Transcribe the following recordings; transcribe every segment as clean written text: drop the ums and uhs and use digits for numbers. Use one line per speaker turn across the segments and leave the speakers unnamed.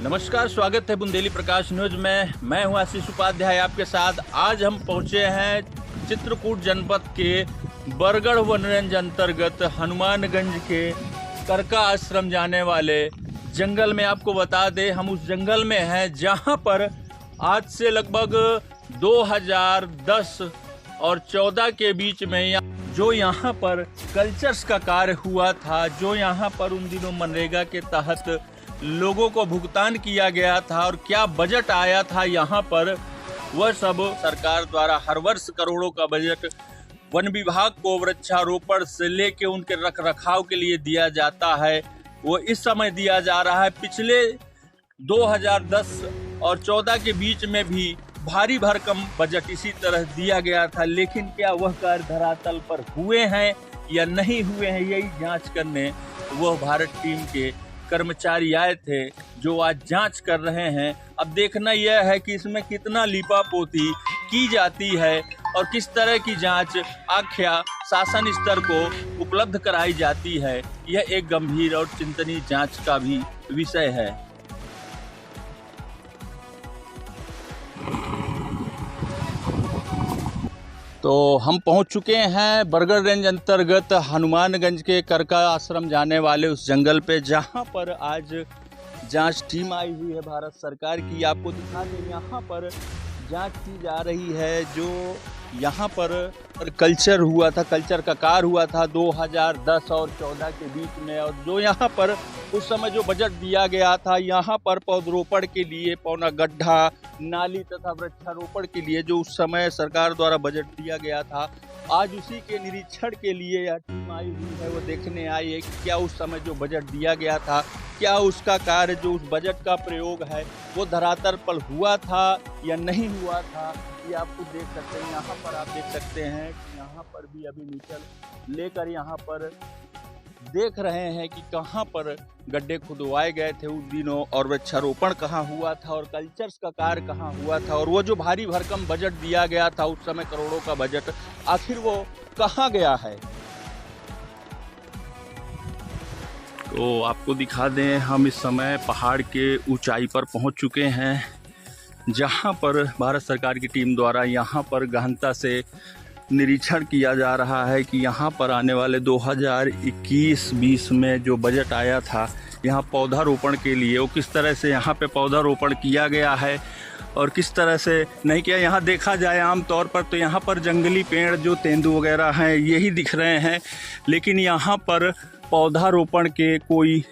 नमस्कार, स्वागत है बुंदेली प्रकाश न्यूज में। मैं हूं आशीष उपाध्याय आपके साथ। आज हम पहुंचे हैं चित्रकूट जनपद के बरगढ़ वन रेंज अंतर्गत हनुमानगंज के करका आश्रम जाने वाले जंगल में। आपको बता दें, हम उस जंगल में हैं जहां पर आज से लगभग 2010 और 14 के बीच में जो यहाँ पर कल्चर्स का कार्य हुआ था, जो यहाँ पर उन दिनों मनरेगा के तहत लोगों को भुगतान किया गया था और क्या बजट आया था यहाँ पर, वह सब सरकार द्वारा हर वर्ष करोड़ों का बजट वन विभाग को वृक्षारोपण से लेके उनके रख रखाव के लिए दिया जाता है। वो इस समय दिया जा रहा है। पिछले 2010 और 14 के बीच में भी भारी भरकम बजट इसी तरह दिया गया था, लेकिन क्या वह कार्य धरातल पर हुए हैं या नहीं हुए हैं, यही जांच करने वह भारत टीम के कर्मचारी आए थे, जो आज जांच कर रहे हैं। अब देखना यह है कि इसमें कितना लीपापोती की जाती है और किस तरह की जांच आख्या शासन स्तर को उपलब्ध कराई जाती है। यह एक गंभीर और चिंतनीय जांच का भी विषय है। तो हम पहुंच चुके हैं बरगढ़ रेंज अंतर्गत हनुमानगंज के करका आश्रम जाने वाले उस जंगल पे, जहां पर आज जांच टीम आई हुई है भारत सरकार की। आपको दिखा दें, यहाँ पर जांच की जा रही है। जो यहाँ पर कल्चर हुआ था, कल्चर का कार्य हुआ था 2010 और 14 के बीच में, और जो यहाँ पर उस समय जो बजट दिया गया था, यहाँ पर पौधरोपण के लिए पौना गड्ढा, नाली तथा वृक्षारोपण के लिए जो उस समय सरकार द्वारा बजट दिया गया था, आज उसी के निरीक्षण के लिए यह टीम आई हुई है। वो देखने आई है कि क्या उस समय जो बजट दिया गया था, क्या उसका कार्य, जो उस बजट का प्रयोग है, वो धरातल पर हुआ था या नहीं हुआ था। ये आपको देख सकते हैं, यहाँ पर आप देख सकते हैं कि यहाँ पर भी अभी मीटर लेकर यहाँ पर देख रहे हैं कि कहाँ पर गड्ढे खुदवाए गए थे उस दिनों, और वृक्षारोपण कहाँ हुआ था और कल्चर्स का कार्य कहाँ हुआ था, और वो जो भारी भरकम बजट दिया गया था उस समय, करोड़ों का बजट, आखिर वो कहाँ गया है। तो आपको दिखा दें, हम इस समय पहाड़ के ऊंचाई पर पहुंच चुके हैं, जहां पर भारत सरकार की टीम द्वारा यहाँ पर गहनता से निरीक्षण किया जा रहा है कि यहाँ पर आने वाले 2021-20 में जो बजट आया था यहाँ पौधारोपण के लिए, वो किस तरह से यहाँ पे पौधारोपण किया गया है और किस तरह से नहीं किया। यहाँ देखा जाए आमतौर पर तो यहाँ पर जंगली पेड़ जो तेंदू वगैरह हैं यही दिख रहे हैं, लेकिन यहाँ पर पौधारोपण के कोई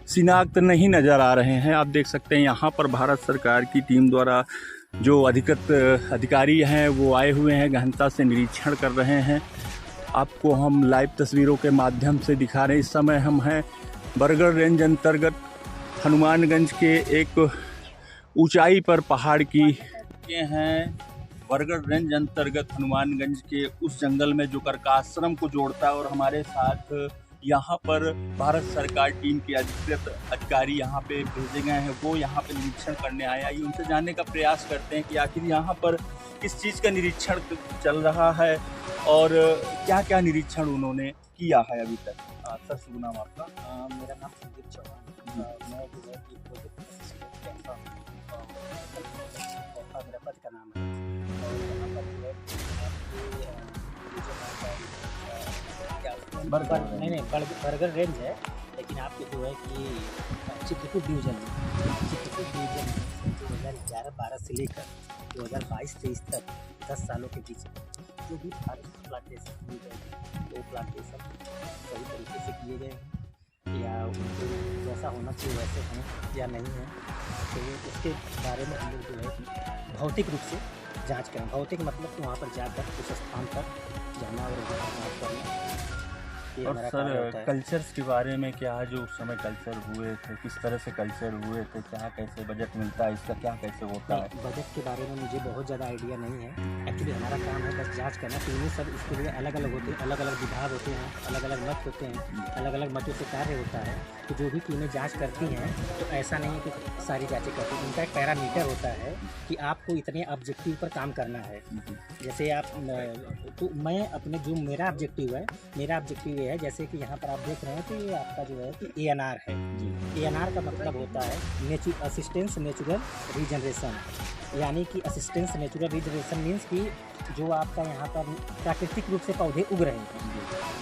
शिनाख्त नहीं नज़र आ रहे हैं। आप देख सकते हैं यहाँ पर भारत सरकार की टीम द्वारा जो अधिकारी हैं वो आए हुए हैं, गहनता से निरीक्षण कर रहे हैं। आपको हम लाइव तस्वीरों के माध्यम से दिखा रहे हैं। इस समय हम हैं बरगढ़ रेंज अंतर्गत हनुमानगंज के एक ऊंचाई पर पहाड़ की हैं। बरगढ़ रेंज अंतर्गत हनुमानगंज के उस जंगल में जो करका आश्रम को जोड़ता है, और हमारे साथ यहाँ पर भारत सरकार टीम के अधिकृत अधिकारी यहाँ पे भेजे गए हैं, वो यहाँ पे निरीक्षण करने आए। आइए उनसे जानने का प्रयास करते हैं कि आखिर यहाँ पर किस चीज़ का निरीक्षण चल रहा है और क्या क्या निरीक्षण उन्होंने किया है अभी तक। सर, शुभ नाम आपका?
मेरा नाम संदीप चौहान। मैं जो है मेरा पद का नाम है, और यहाँ पर जो है बरगढ़ रेंज है, लेकिन आपके जो है कि चित्रकूट डिवीज़न में 2011-12 से लेकर 2022-23 तक 10 सालों के बीच जो भी फॉरेस्ट प्लांटेशन किए गए, वो प्लांटेशन सही तरीके से किए गए हैं या उनको जैसा होना चाहिए वैसे हैं या नहीं है, तो उसके बारे में हम लोग जो है कि भौतिक रूप से जांच करें। भौतिक मतलब कि वहाँ पर जाकर उस स्थान पर जाना और जांच करना।
और सर, कल्चर्स के बारे में क्या है, जो उस समय कल्चर हुए थे, किस तरह से कल्चर हुए थे, क्या कैसे बजट मिलता है, इसका क्या कैसे होता है?
बजट के बारे में मुझे बहुत ज़्यादा आइडिया नहीं है। एक्चुअली हमारा काम है बस जांच करना, तो इन्हें सब इसके लिए अलग अलग होते हैं, अलग अलग विभाग होते हैं, अलग अलग मत होते हैं, अलग अलग मतों से कार्य होता है। तो जो भी टीमें जाँच करती हैं, तो ऐसा नहीं है कि सारी जाँचें करती हैं। उनका एक पैरामीटर होता है कि आपको इतने ऑब्जेक्टिव पर काम करना है। जैसे आप तो मैं अपने जो मेरा ऑब्जेक्टिव है, मेरा ऑब्जेक्टिव ये है, जैसे कि यहाँ पर आप देख रहे हैं कि ये आपका जो है कि ANR है।
जी
ANR का मतलब होता है असिस्टेंस नेचुरल रीजनरेशन, यानी कि असिस्टेंस नेचुरल रीजनरेशन मीन्स कि जो आपका यहाँ पर प्राकृतिक रूप से पौधे उग रहे हैं,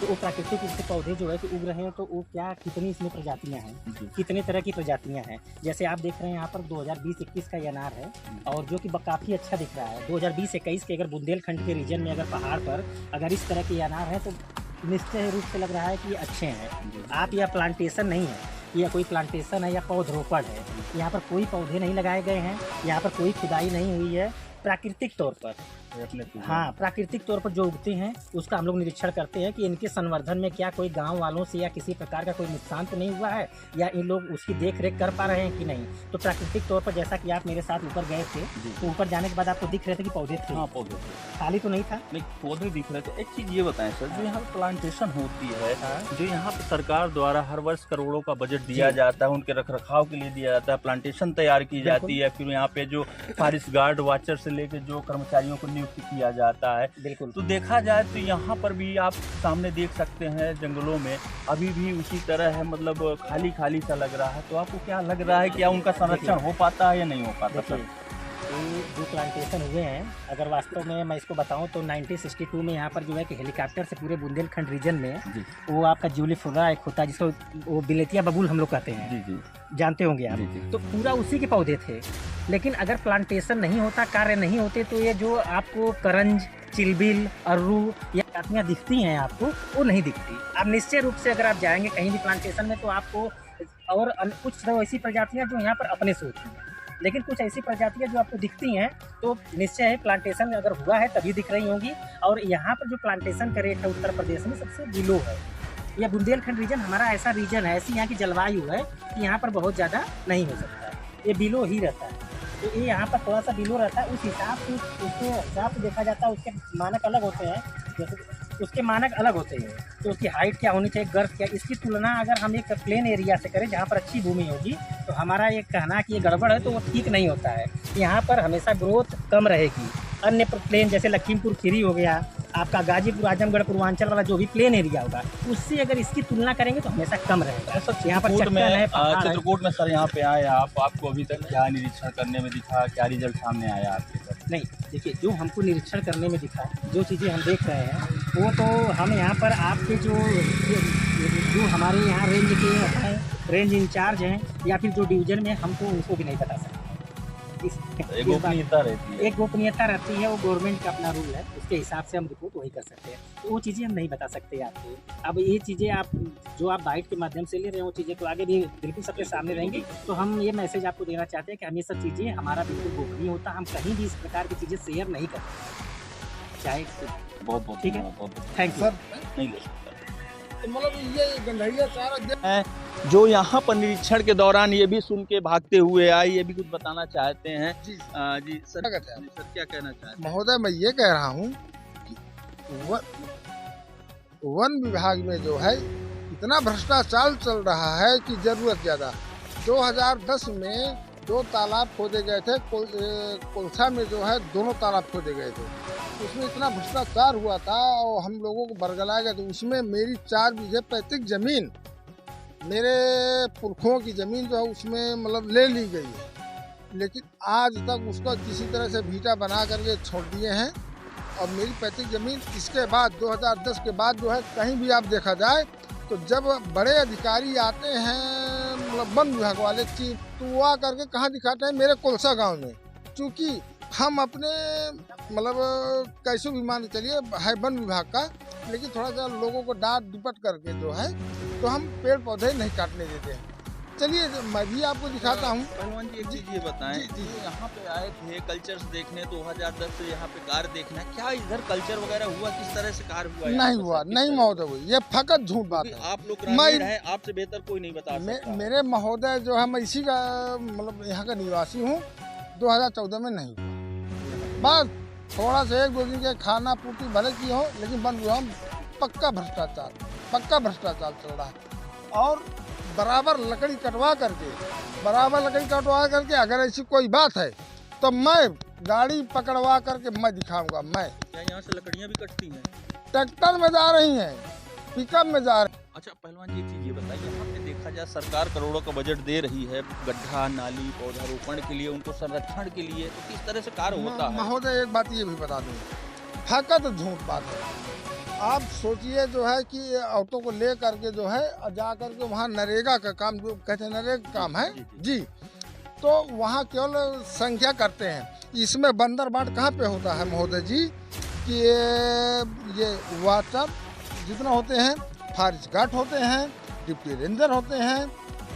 तो वो प्राकृतिक रूप से पौधे जो है कि उग रहे हैं, तो वो क्या कितनी इसमें प्रजातियाँ हैं, कितने तरह की प्रजातियाँ हैं। जैसे आप देख रहे हैं यहाँ पर 2020-21 का ANR है, और जो कि काफ़ी अच्छा दिख रहा है। 2020-21 के अगर बुंदेलखंड के रीजन में अगर पहाड़ पर अगर इस तरह के ANR है, तो निश्चय रूप से लग रहा है कि ये अच्छे हैं। आप यह प्लांटेशन नहीं है, यह कोई प्लांटेशन है या पौधरोपण है। यहाँ पर कोई पौधे नहीं लगाए गए हैं, यहाँ पर कोई खुदाई नहीं हुई है। प्राकृतिक तौर पर, हाँ, प्राकृतिक तौर पर जो उगते हैं उसका हम लोग निरीक्षण करते हैं कि इनके संवर्धन में क्या कोई गांव वालों से या किसी प्रकार का कोई नुकसान तो नहीं हुआ है, या इन लोग उसकी देख रेख कर पा रहे हैं कि नहीं। तो प्राकृतिक तौर पर जैसा कि आप मेरे साथ ऊपर गए थे, तो ऊपर जाने के बाद आपको दिख रहे थे कि पौधे थे।
हाँ, पौधे थे,
खाली तो नहीं था,
नहीं पौधे दिख रहे थे। एक चीज़ ये बताएं सर, जो यहाँ प्लांटेशन होती है, जो यहाँ पर सरकार द्वारा हर वर्ष करोड़ों का बजट दिया जाता है, उनके रखरखाव के लिए दिया जाता है, प्लांटेशन तैयार की जाती है, फिर यहाँ पे जो फॉरेस्ट गार्ड वाचर से लेकर जो कर्मचारियों को नियुक्त किया जाता है।
बिल्कुल।
तो देखा जाए तो यहाँ पर भी आप सामने देख सकते हैं, जंगलों में अभी भी उसी तरह है, मतलब खाली खाली सा लग रहा है। तो आपको क्या लग रहा है, क्या उनका संरक्षण हो पाता है या नहीं हो पाता सर?
ये जो प्लांटेशन हुए हैं, अगर वास्तव में मैं इसको बताऊं तो 1962 में यहाँ पर जो है कि हेलीकॉप्टर से पूरे बुंदेलखंड रीजन में वो आपका ज्यूलिफ्लोरा एक होता है, जिसको वो बिलेतिया बबूल हम लोग कहते हैं।
जी,
जानते होंगे आप। तो पूरा उसी के पौधे थे। लेकिन अगर प्लांटेशन नहीं होता, कार्य नहीं होते, तो ये जो आपको करंज, चिलबिल, अर्रू या जातियाँ दिखती हैं आपको, वो नहीं दिखती। आप निश्चय रूप से अगर आप जाएंगे कहीं भी प्लांटेशन में, तो आपको और कुछ तो ऐसी प्रजातियाँ जो यहाँ पर अपने से होती हैं, लेकिन कुछ ऐसी प्रजातियाँ जो आपको दिखती हैं, तो निश्चय है प्लांटेशन अगर हुआ है तभी दिख रही होंगी। और यहाँ पर जो प्लांटेशन का रेट है उत्तर प्रदेश में सबसे बिलो है। यह बुंदेलखंड रीजन हमारा ऐसा रीजन है, ऐसी यहाँ की जलवायु है कि यहाँ पर बहुत ज़्यादा नहीं हो सकता है, ये बिलो ही रहता है। तो ये यहाँ पर थोड़ा सा बिलो रहता है। उस हिसाब से उसके हिसाब से देखा जाता है, उसके मानक अलग होते हैं, जैसे उसके मानक अलग होते हैं। तो उसकी हाइट क्या होनी चाहिए, गर्थ क्या, इसकी तुलना अगर हम एक प्लेन एरिया से करें जहाँ पर अच्छी भूमि होगी, तो हमारा ये कहना कि ये गड़बड़ है तो वो ठीक नहीं होता है। यहाँ पर हमेशा ग्रोथ कम रहेगी। अन्य प्लेन जैसे लखीमपुर खीरी हो गया, आपका गाजीपुर, आजमगढ़, पूर्वांचल वाला जो भी प्लेन एरिया होगा, उससे अगर इसकी तुलना करेंगे तो हमेशा कम रहेगा। यहाँ पर
चित्रकूट में सर यहाँ पे आए आप, आपको अभी तक क्या निरीक्षण करने में दिखा, क्या रिजल्ट सामने आया आपके सर?
नहीं, देखिए, जो हमको निरीक्षण करने में दिखा, जो चीज़ें हम देख रहे हैं, वो तो हम यहाँ पर आपके जो हमारे यहाँ रेंज के हैं, रेंज इंचार्ज हैं, या फिर जो डिवीज़न में, हमको उनको भी नहीं बता सकते।
एक गोपनीयता रहती है,
एक गोपनीयता रहती है, वो गवर्नमेंट का अपना रूल है, उसके हिसाब से हम रिपोर्ट वही कर सकते हैं। तो वो चीज़ें हम नहीं बता सकते आपको। अब ये चीज़ें आप जो आप बाइट के माध्यम से ले रहे हैं, वो चीज़ें तो आगे भी बिल्कुल सबके सामने रहेंगी। तो हम ये मैसेज आपको देना चाहते हैं कि हम ये सब चीज़ें हमारा बिल्कुल गोपनीय होता, हम कहीं भी इस प्रकार की चीज़ें शेयर नहीं करते, चाहे
बहुत बहुत
ठीक है,
बहुत
थैंक यू।
नहीं ले सकता।
मतलब ये गंधैया सारा
जो यहाँ पर निरीक्षण के दौरान ये भी सुन के भागते हुए आए, ये भी कुछ बताना चाहते हैं।
जी
जी सर, क्या कहना चाहते हैं?
महोदय, मैं ये कह रहा हूँ कि वन विभाग में जो है इतना भ्रष्टाचार चल रहा है कि जरूरत ज़्यादा। 2010 में 2 तालाब खोदे गए थे, कोलसा में जो है 2 तालाब खोदे गए थे। उसमें इतना भ्रष्टाचार हुआ था और हम लोगों को बरगलाया गया। तो उसमें मेरी 4 बीघे पैतृक जमीन, मेरे पुरखों की ज़मीन जो है उसमें मतलब ले ली गई है, लेकिन आज तक उसको किसी तरह से भीटा बना करके छोड़ दिए हैं। और मेरी पैतृक ज़मीन इसके बाद 2010 के बाद जो है कहीं भी आप देखा जाए, तो जब बड़े अधिकारी आते हैं मतलब वन विभाग वाले चीफ, तो वो आ करके कहाँ दिखाते हैं, मेरे कोलसा गांव में। चूँकि हम अपने मतलब कैसे भी मान के चलिए है वन विभाग का, लेकिन थोड़ा सा लोगों को डांट डिपट करके जो है, तो हम पेड़ पौधे नहीं काटने देते हैं। चलिए मैं भी आपको दिखाता हूँ।
पहलवान जी, एक चीज़ ये बताएं, जी यहाँ पे आए थे कल्चर्स देखने 2010 से यहाँ पे कार्य देखना, क्या इधर कल्चर वगैरह हुआ, किस तरह से कार्य हुआ?
नहीं हुआ, नहीं महोदय हुई, ये फकत झूठ बात है।
आप लोग ग्रामीण हैं, आपसे बेहतर कोई नहीं बता सकता।
मेरे महोदय जो है, मैं इसी का मतलब यहाँ का निवासी हूँ। 2014 में नहीं हुआ, बस थोड़ा सा 1-2 दिन के खाना पूर्ति भले की हो, लेकिन वन विभाग पक्का भ्रष्टाचार चल रहा है। और बराबर लकड़ी कटवा करके अगर ऐसी कोई बात है तो मैं गाड़ी पकड़वा करके मैं दिखाऊंगा। मैं
क्या यहाँ से लकड़ियाँ भी कटती हैं?
ट्रैक्टर में जा रही हैं, पिकअप में जा रहे हैं।
अच्छा पहलवान जी, एक चीज ये बताइए, यहाँ पे देखा जाए सरकार करोड़ों का बजट दे रही है गड्ढा नाली पौधारोपण के लिए, उनको संरक्षण के लिए, तो किस तरह से कार्य होता है?
महोदय एक बात ये भी बता दूं, फकत झूठ बात है। आप सोचिए जो है कि औरतों को ले करके जो है जा करके वहाँ नरेगा का काम, जो कहते हैं नरेगा काम है जी, तो वहाँ केवल संख्या करते हैं। इसमें बंदर बाट कहाँ पे होता है महोदय जी कि ये वाटर जितना होते हैं, फॉरेस्ट गार्ड होते हैं, डिप्टी रेंजर होते हैं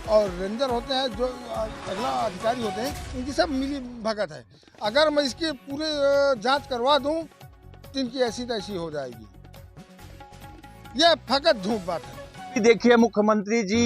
और रेंजर होते हैं, जो अगला अधिकारी होते हैं, इनकी सब मिली भगत है। अगर मैं इसकी पूरी जांच करवा दूं तो इनकी ऐसी तैसी हो जाएगी। ये फकत झूठ बात है।
देखिए मुख्यमंत्री जी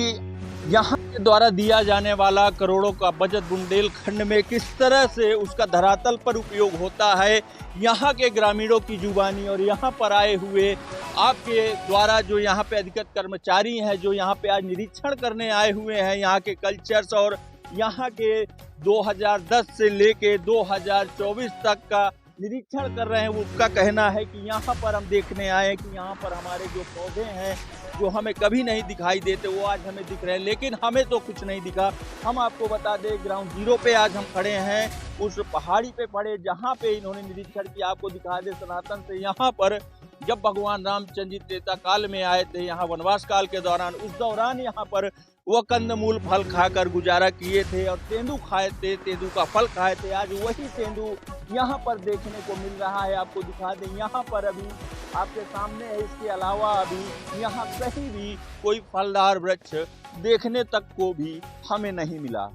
यहाँ के द्वारा दिया जाने वाला करोड़ों का बजट बुंदेलखंड में किस तरह से उसका धरातल पर उपयोग होता है, यहाँ के ग्रामीणों की जुबानी और यहाँ पर आए हुए आपके द्वारा जो यहाँ पे अधिकृत कर्मचारी हैं, जो यहाँ पे आज निरीक्षण करने आए हुए हैं यहाँ के कल्चर्स और यहाँ के 2010 से लेके 2024 तक का निरीक्षण कर रहे हैं, उसका कहना है कि यहाँ पर हम देखने आए हैं कि यहाँ पर हमारे जो पौधे हैं जो हमें कभी नहीं दिखाई देते वो आज हमें दिख रहे हैं, लेकिन हमें तो कुछ नहीं दिखा। हम आपको बता दें ग्राउंड जीरो पे आज हम खड़े हैं, उस पहाड़ी पे पड़े जहाँ पे इन्होंने निरीक्षण किया। आपको दिखा दे सनातन से, यहाँ पर जब भगवान रामचंद्र जी त्रेता काल में आए थे यहाँ वनवास काल के दौरान, उस दौरान यहाँ पर वो कंदमूल फल खाकर गुजारा किए थे और तेंदू खाए थे, तेंदू का फल खाए थे। आज वही तेंदू यहाँ पर देखने को मिल रहा है। आपको दिखा दें यहाँ पर अभी आपके सामने है, इसके अलावा अभी यहाँ कहीं भी कोई फलदार वृक्ष देखने तक को भी हमें नहीं मिला।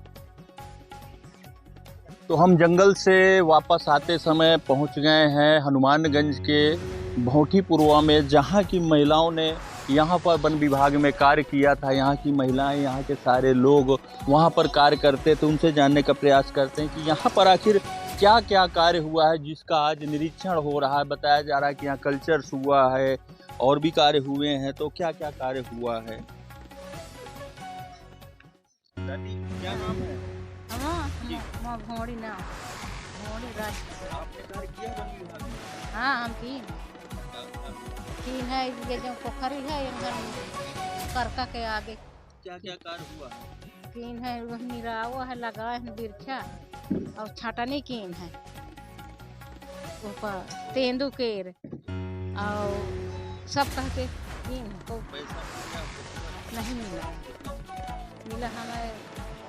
तो हम जंगल से वापस आते समय पहुँच गए हैं हनुमानगंज के भौठीपुरवा में, जहाँ की महिलाओं ने यहाँ पर वन विभाग में कार्य किया था। यहाँ की महिलाएं, यहाँ के सारे लोग वहाँ पर कार्य करते थे, उनसे जानने का प्रयास करते हैं कि यहाँ पर आखिर क्या क्या कार्य हुआ है जिसका आज निरीक्षण हो रहा है। बताया जा रहा है कि यहाँ कल्चर्स हुआ है और भी कार्य हुए हैं, तो क्या क्या कार्य हुआ है? क्या नाम है? आपने कार्य किया वन विभाग में?
हाँ हम तीन है, ये जो पोखरी है करका के आगे
क्या क्या कार्य हुआ है?
तीन है, वह निरावा है, लगाए है बिरछा और छाटनी कीन है, ऊपर तेंदू केर और सब कह के कीन है। तो
पैसा
नहीं मिला हमें,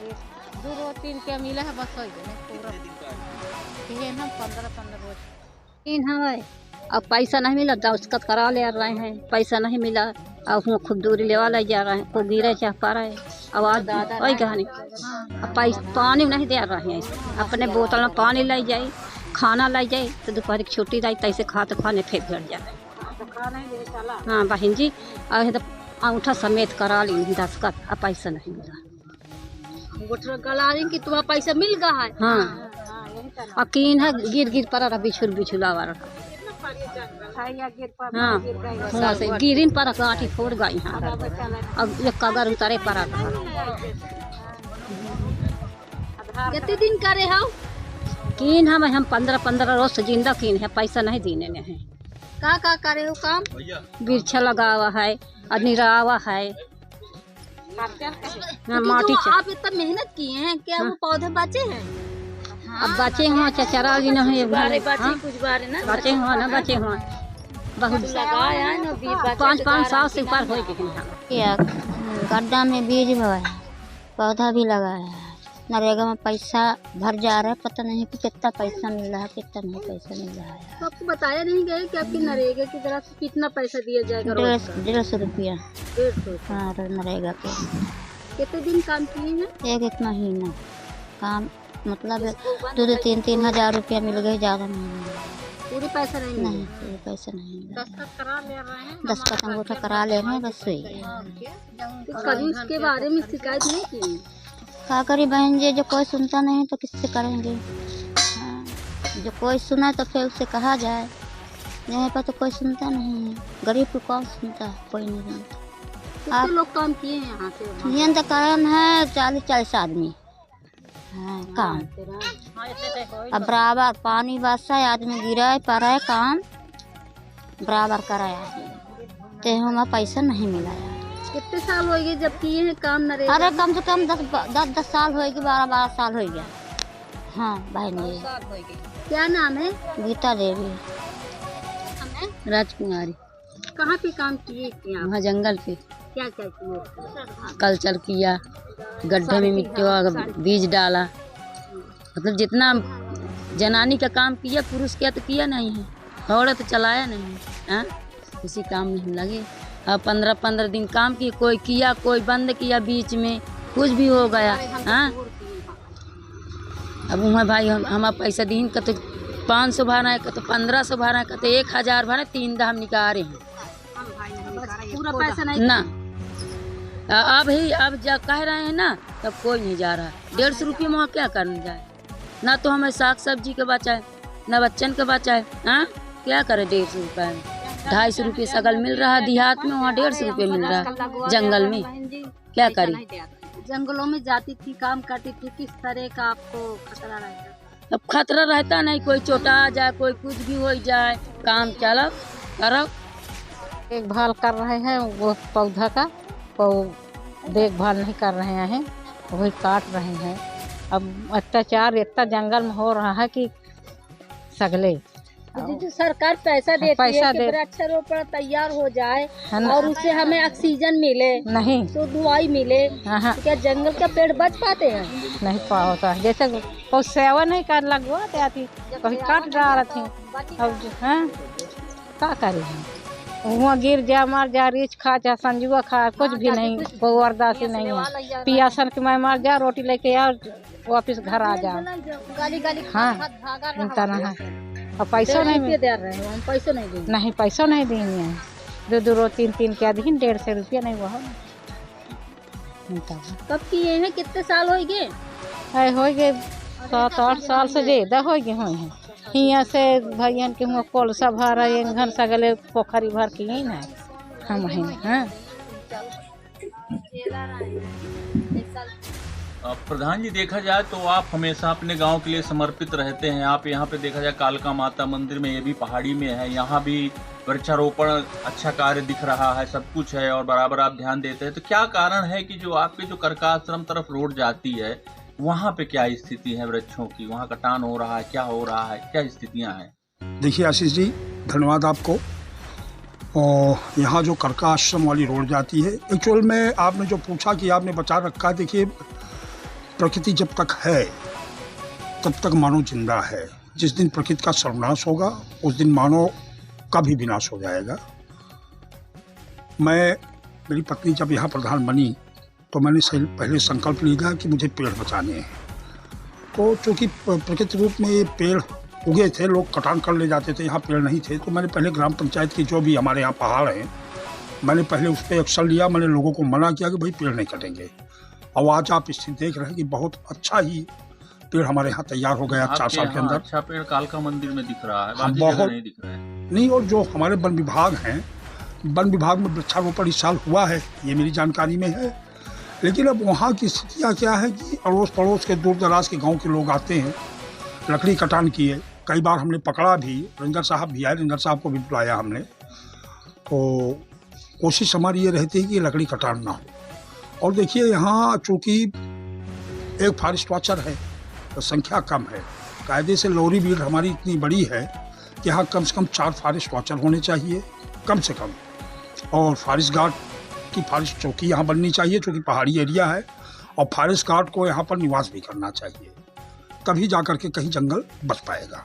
एक 2-3 के मिला है बस, हो गए पूरा तीन हम 15 रोज तीन है। अब पैसा नहीं मिला, दस्तखत करा ले रहे हैं, पैसा नहीं मिला, अब हम खुद दूरी लेवा ले जा रहे हैं, को गिरे चाह पा रहे हैं आवाज वही कहानी। अब पानी नहीं दे रहे हैं, अपने बोतल में पानी ले जाए, खाना ले जाए, तो दोपहर की छुट्टी रही तैसे खाते खाने फिर घर जाए। हाँ बहन जी, तो अंगूठा समेत करा ली दस्तखत, अब पैसा नहीं मिला।
गला कि तुम्हारा पैसा मिल गया है।
हाँ अब कीन है, गिर पर रहा, बिछुला रहा। हाँ से गिरिन पर गाठी फोड़ गई। हाँ अब एक कगर उतारे पर
कितने दिन करे हो
कीन हम 15 रोज से जिंदा कीन है, पैसा नहीं देने में है।
का करे हो काम?
बिरछा लगा हुआ है और निरावा है। माटी
आप इतना मेहनत किए हैं, क्या वो पौधे बचे हैं?
अब बचे हुआ चचरा जी नहीं
बचे
हुआ ना, बचे हुआ बहुत
लगाया है ना,
5 साल से ऊपर हो गए।
गड्ढा में बीज बोया, पौधा भी लगाया है, नरेगा में पैसा भर जा रहा है, पता नहीं कि कितना पैसा मिल रहा है कितना नहीं पैसा मिल रहा है।
तो आपको बताया नहीं गया कि आपकी नरेगा की तरफ से कितना पैसा दिया जाएगा?
150 रुपया।
150?
हाँ नरेगा के।
कितने दिन काम किए हैं?
एक महीना काम, मतलब 2-3 हजार रुपया मिल गए, ज़्यादा नहीं मिला।
पूरी पैसा नहीं
पूरी पैसा नहीं मिला।
दस्तखत करा ले रहे हैं,
दस्तखत अंगूठा करा ले रहे हैं, बस वही।
तो कभी इसके बारे में शिकायत नहीं की?
क्या करी बहन जी, जो कोई सुनता नहीं तो किससे करेंगे। हाँ जो कोई सुना तो फिर उससे कहा जाए, यहाँ पर तो कोई सुनता नहीं है, गरीब को कौन सुनता है, कोई नहीं सुनता।
कितने लोग काम किए हैं यहाँ से?
यहाँ तो कारण है 40 आदमी। हाँ काम अब बराबर पानी बरसा, आदमी गिरा है पर है, काम बराबर कराया। करते हैं, हमें पैसा नहीं मिला है।
कितने साल हो गए जब किए हैं काम नरेगा?
अरे कम से कम 10 साल हो गए, 12 साल हो गया। हाँ बहन जी।
क्या नाम है?
गीता देवी। राजकुमारी।
कहाँ पे काम किए थे आप?
वहाँ जंगल पे
क्या क्या किए?
कल्चर किया, गड्ढे में मिट्टी का बीज डाला, मतलब जितना जनानी का काम किया पुरुष क्या तो किया नहीं है, औरत चलाया नहीं है। किसी काम नहीं लगे। अब 15 दिन काम किए, कोई किया कोई बंद किया, बीच में कुछ भी हो गया। हाँ अब वहाँ भाई हम पैसा दीन का तो 500 भरा है, का तो 1500 भरा है, का तो 1000 भरा, 3 दाम निकाल रहे हैं।
पूरा पैसा नहीं
ना अब जा कह रहे हैं ना, तब कोई नहीं जा रहा। 150 रुपये में क्या करने जाए, ना तो हमें साग सब्जी का बचाए, ना बच्चन का बचाए। हाँ क्या करे 150 रुपये में? 250 रुपये सगल मिल रहा है देहात में, वहाँ 150 रुपये मिल रहा है जंगल में। क्या करी?
जंगलों में जाती थी, काम करती थी, किस तरह का आपको खतरा रहता?
अब खतरा रहता नहीं, कोई चोटा आ जाए, कोई कुछ भी हो जाए, काम चलो करो।
देखभाल कर रहे हैं वो पौधा का, देखभाल नहीं कर रहे हैं, वही काट रहे हैं। अब अत्याचार इतना जंगल में हो रहा है कि सगले
जो सरकार पैसा देती है कि वृक्षारोपण तैयार हो जाए और उससे हमें ऑक्सीजन मिले,
नहीं
तो दवाई मिले,
हाँ
तो क्या जंगल का पेड़ बच पाते हैं?
नहीं पाता। जैसे कोई सेवा नहीं कर लगवाते आती, कभी काट डाल थी। अब हाँ क्या करे, वहाँ गिर जा, मर जा, रीछ खा जा, संजुआ खा, कुछ भी नहीं, कोई बर्दाश्त नहीं है। पियासन के मैं मर जा, रोटी लेके आ, वापिस घर आ जा। हाँ तरह है। और पैसा नहीं
दे रहे हैं, हम पैसा नहीं देंगे।
नहीं पैसा नहीं देंगे। 2 3 के अधीन 150 रुपया नहीं हुआ।
कब किए हैं? कितने साल हो गए?
हो गए 7-8 साल से ज्यादा हो गए हैं। हियाँ से भैया के हुआ कोलसा भर घर सगले पोखरी भर किए ना हम हैं।
प्रधान जी, देखा जाए तो आप हमेशा अपने गांव के लिए समर्पित रहते हैं। आप यहाँ पे देखा जाए कालका माता मंदिर में, ये भी पहाड़ी में है, यहाँ भी वृक्षारोपण अच्छा कार्य दिख रहा है, सब कुछ है और बराबर आप ध्यान देते हैं। तो क्या कारण है कि जो आपके जो करका आश्रम तरफ रोड जाती है वहाँ पे क्या स्थिति है वृक्षों की? वहाँ कटान हो रहा है, क्या हो रहा है, क्या स्थितियाँ हैं?
देखिए आशीष जी, धन्यवाद आपको। और यहाँ जो करका आश्रम वाली रोड जाती है, एक्चुअल में आपने जो पूछा कि आपने बचा रखा है, देखिए प्रकृति जब तक है तब तक मानव जिंदा है। जिस दिन प्रकृति का सर्वनाश होगा उस दिन मानव का भी विनाश हो जाएगा। मेरी पत्नी जब यहाँ प्रधान बनी तो मैंने पहले संकल्प लिया कि मुझे पेड़ बचाने हैं। तो चूँकि प्रकृति रूप में ये पेड़ उगे थे, लोग कटान कर ले जाते थे, यहाँ पेड़ नहीं थे, तो मैंने पहले ग्राम पंचायत की जो भी हमारे यहाँ पहाड़ हैं, मैंने पहले उस पर एक्शन लिया। मैंने लोगों को मना किया कि भाई पेड़ नहीं कटेंगे। और आज आप स्थिति देख रहे हैं कि बहुत अच्छा ही पेड़ हमारे यहाँ तैयार हो गया 4 साल के अंदर।
अच्छा पेड़ कालका मंदिर में दिख रहा है, बाकी
बहुत
जगह नहीं दिख रहा है।
नहीं, और जो हमारे वन विभाग हैं, वन विभाग में वृक्षारोपण इस साल हुआ है, ये मेरी जानकारी में है। लेकिन अब वहाँ की स्थितियाँ क्या है कि अड़ोस पड़ोस के दूर दराज के गाँव के लोग आते हैं, लकड़ी कटान किए। कई बार हमने पकड़ा भी, रेंजर साहब भी आए, रेंजर साहब को भी बुलाया हमने। तो कोशिश हमारी ये रहती है कि लकड़ी कटान ना हो। और देखिए यहाँ चूँकि एक फॉरेस्ट वॉचर है तो संख्या कम है। कायदे से लोरी भीड़ हमारी इतनी बड़ी है कि यहाँ कम से कम 4 फॉरेस्ट वॉचर होने चाहिए कम से कम। और फॉरेस्ट गार्ड की फॉरेस्ट चौकी यहाँ बननी चाहिए, चूँकि पहाड़ी एरिया है। और फॉरेस्ट गार्ड को यहाँ पर निवास भी करना चाहिए, तभी जा कर के कहीं जंगल बच पाएगा।